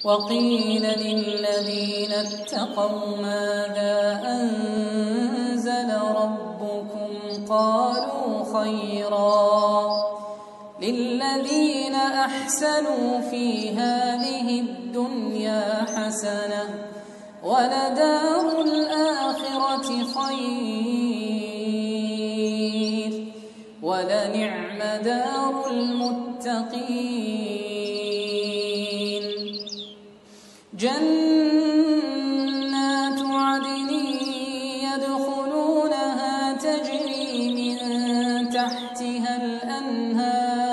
وقيل للذين اتقوا ماذا أنزل ربكم قالوا خيرا للذين أحسنوا في هذه الدنيا حسنة ولدار الآخرة خير ولنعم دار المتقين جنات عدن يدخلونها تجري من تحتها الأنهار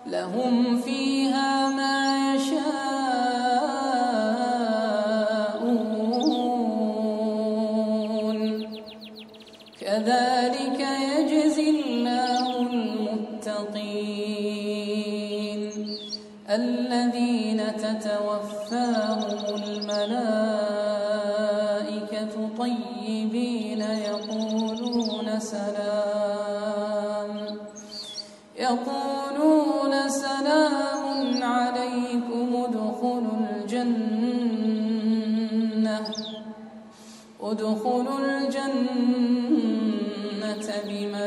لهم فيها ما يشاءون كذلك يجزي الله المتقين الذين تتوفاهم الملائكة طيبين يقولون سلام عليكم ادخلوا الجنة بما